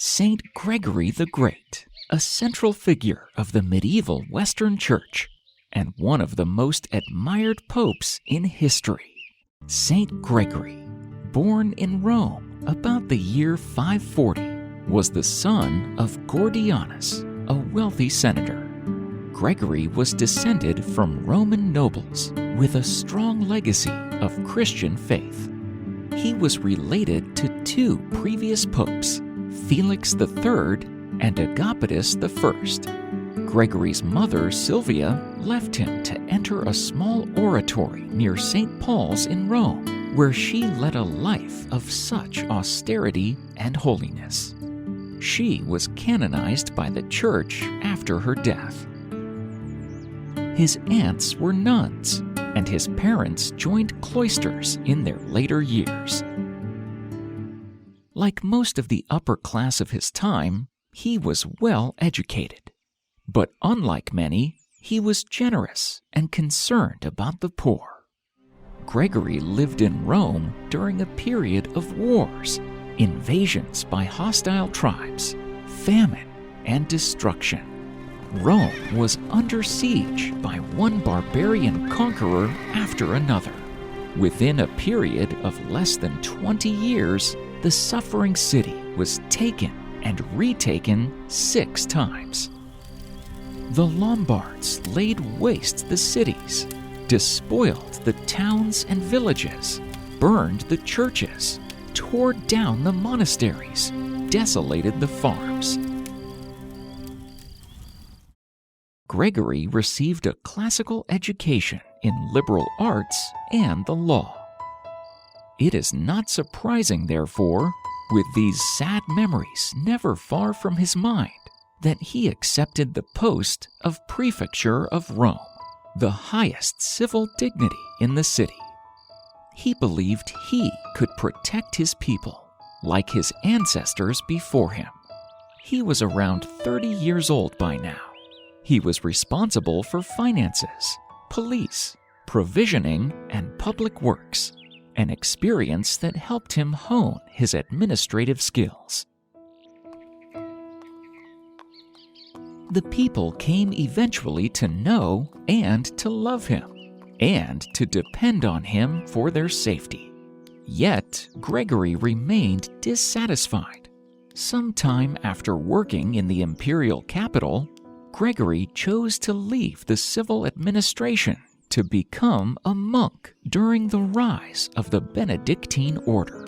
Saint Gregory the Great, a central figure of the medieval Western Church and one of the most admired popes in history. Saint Gregory, born in Rome about the year 540, was the son of Gordianus, a wealthy senator. Gregory was descended from Roman nobles with a strong legacy of Christian faith. He was related to two previous popes, Felix III and Agapetus I. Gregory's mother, Sylvia, left him to enter a small oratory near St. Paul's in Rome, where she led a life of such austerity and holiness. She was canonized by the Church after her death. His aunts were nuns, and his parents joined cloisters in their later years. Like most of the upper class of his time, he was well educated. But unlike many, he was generous and concerned about the poor. Gregory lived in Rome during a period of wars, invasions by hostile tribes, famine, and destruction. Rome was under siege by one barbarian conqueror after another. Within a period of less than 20 years, the suffering city was taken and retaken 6 times. The Lombards laid waste the cities, despoiled the towns and villages, burned the churches, tore down the monasteries, desolated the farms. Gregory received a classical education in liberal arts and the law. It is not surprising, therefore, with these sad memories never far from his mind, that he accepted the post of prefecture of Rome, the highest civil dignity in the city. He believed he could protect his people, like his ancestors before him. He was around 30 years old by now. He was responsible for finances, police, provisioning, and public works, an experience that helped him hone his administrative skills. The people came eventually to know and to love him, and to depend on him for their safety. Yet, Gregory remained dissatisfied. Sometime after working in the imperial capital, Gregory chose to leave the civil administration to become a monk during the rise of the Benedictine order.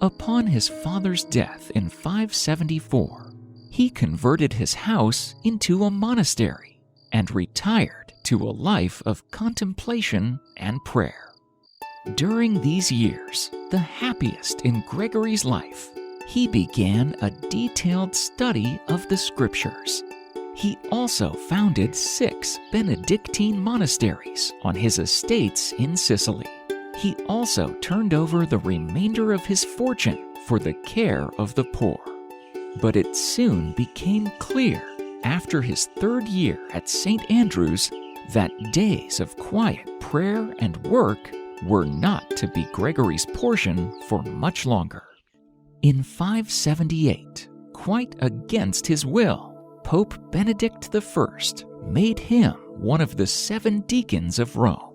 Upon his father's death in 574, he converted his house into a monastery and retired to a life of contemplation and prayer. During these years, the happiest in Gregory's life, he began a detailed study of the scriptures. He also founded 6 Benedictine monasteries on his estates in Sicily. He also turned over the remainder of his fortune for the care of the poor. But it soon became clear, after his 3rd year at St. Andrew's, that days of quiet prayer and work were not to be Gregory's portion for much longer. In 578, quite against his will, Pope Benedict I made him one of the 7 deacons of Rome.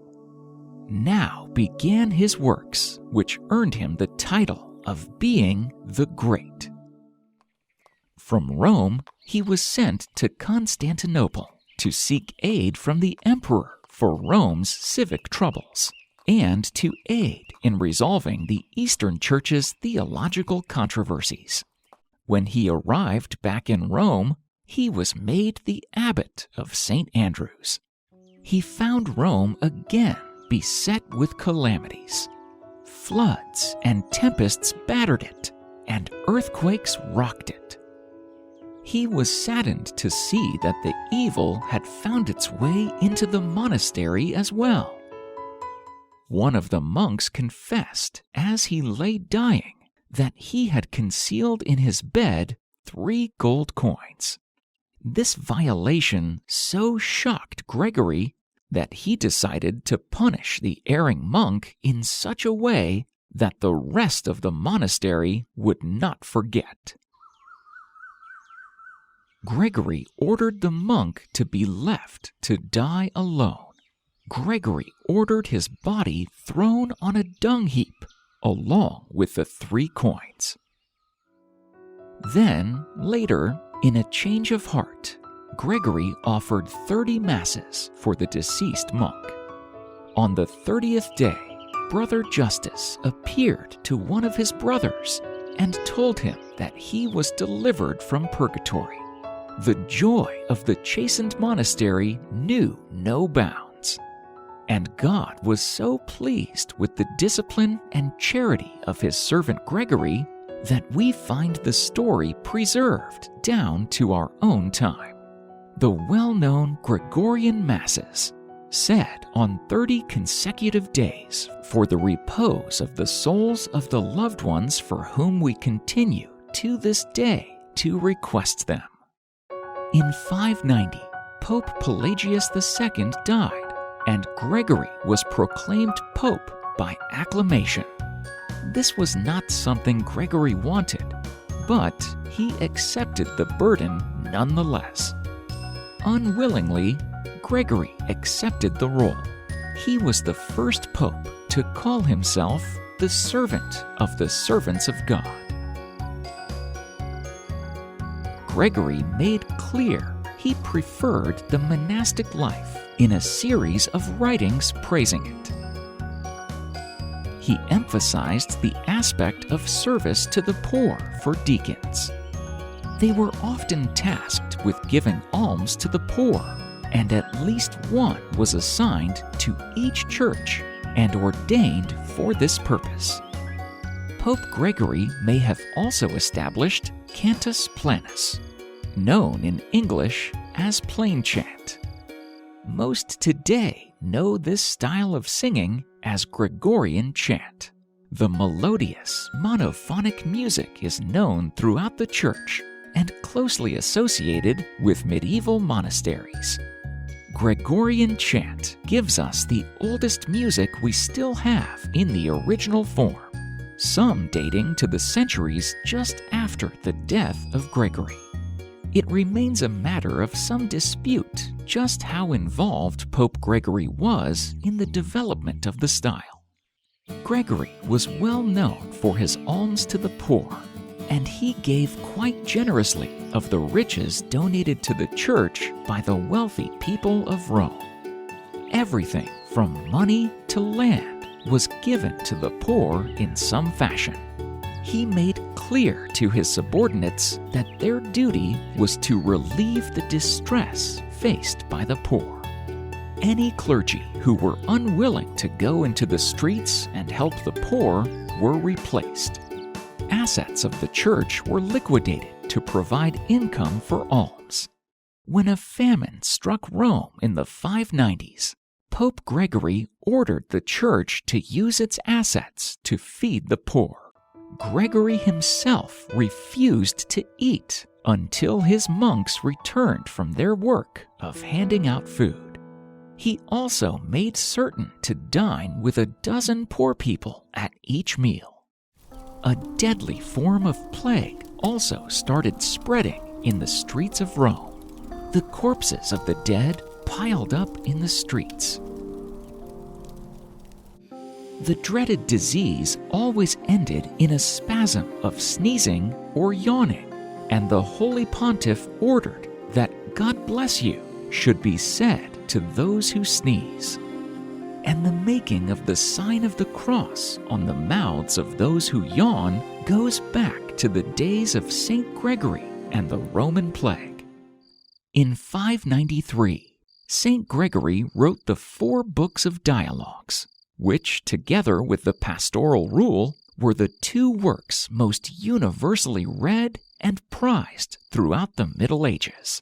Now began his works, which earned him the title of being the Great. From Rome, he was sent to Constantinople to seek aid from the emperor for Rome's civic troubles, and to aid in resolving the Eastern Church's theological controversies. When he arrived back in Rome, he was made the abbot of St. Andrew's. He found Rome again beset with calamities. Floods and tempests battered it, and earthquakes rocked it. He was saddened to see that the evil had found its way into the monastery as well. One of the monks confessed, as he lay dying, that he had concealed in his bed 3 gold coins. This violation so shocked Gregory that he decided to punish the erring monk in such a way that the rest of the monastery would not forget. Gregory ordered the monk to be left to die alone. Gregory ordered his body thrown on a dung heap, along with the 3 coins. Then, later, in a change of heart, Gregory offered 30 masses for the deceased monk. On the 30th day, Brother Justus appeared to one of his brothers and told him that he was delivered from purgatory. The joy of the chastened monastery knew no bounds. And God was so pleased with the discipline and charity of his servant Gregory that we find the story preserved down to our own time. The well-known Gregorian Masses, said on 30 consecutive days for the repose of the souls of the loved ones for whom we continue to this day to request them. In 590, Pope Pelagius II died, and Gregory was proclaimed Pope by acclamation. This was not something Gregory wanted, but he accepted the burden nonetheless. Unwillingly, Gregory accepted the role. He was the first pope to call himself the servant of the servants of God. Gregory made clear he preferred the monastic life in a series of writings praising it. He emphasized the aspect of service to the poor for deacons. They were often tasked with giving alms to the poor, and at least one was assigned to each church and ordained for this purpose. Pope Gregory may have also established cantus planus, known in English as plain chant. Most today know this style of singing as Gregorian chant. The melodious, monophonic music is known throughout the church and closely associated with medieval monasteries. Gregorian chant gives us the oldest music we still have in the original form, some dating to the centuries just after the death of Gregory. It remains a matter of some dispute just how involved Pope Gregory was in the development of the style. Gregory was well known for his alms to the poor, and he gave quite generously of the riches donated to the church by the wealthy people of Rome. Everything from money to land was given to the poor in some fashion. He made clear to his subordinates that their duty was to relieve the distress faced by the poor. Any clergy who were unwilling to go into the streets and help the poor were replaced. Assets of the church were liquidated to provide income for alms. When a famine struck Rome in the 590s, Pope Gregory ordered the church to use its assets to feed the poor. Gregory himself refused to eat until his monks returned from their work of handing out food. He also made certain to dine with a dozen poor people at each meal. A deadly form of plague also started spreading in the streets of Rome. The corpses of the dead piled up in the streets. The dreaded disease always ended in a spasm of sneezing or yawning, and the Holy Pontiff ordered that "God bless you" should be said to those who sneeze. And the making of the sign of the cross on the mouths of those who yawn goes back to the days of Saint Gregory and the Roman plague. In 593, Saint Gregory wrote the 4 books of dialogues, which, together with the pastoral rule, were the 2 works most universally read and prized throughout the Middle Ages.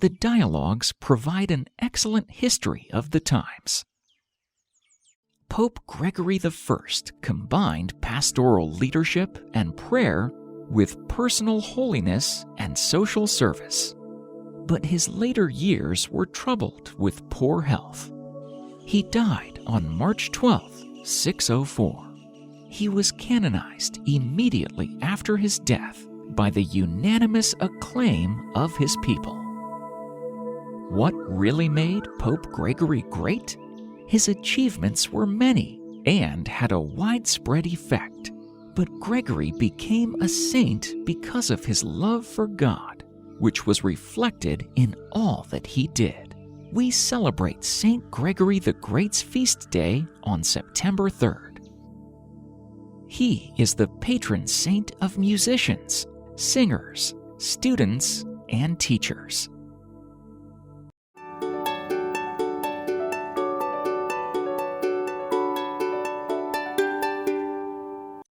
The dialogues provide an excellent history of the times. Pope Gregory I combined pastoral leadership and prayer with personal holiness and social service. But his later years were troubled with poor health. He died on March 12, 604. He was canonized immediately after his death by the unanimous acclaim of his people. What really made Pope Gregory great? His achievements were many and had a widespread effect. But Gregory became a saint because of his love for God, which was reflected in all that he did. We celebrate Saint Gregory the Great's feast day on September 3rd. He is the patron saint of musicians, singers, students, and teachers.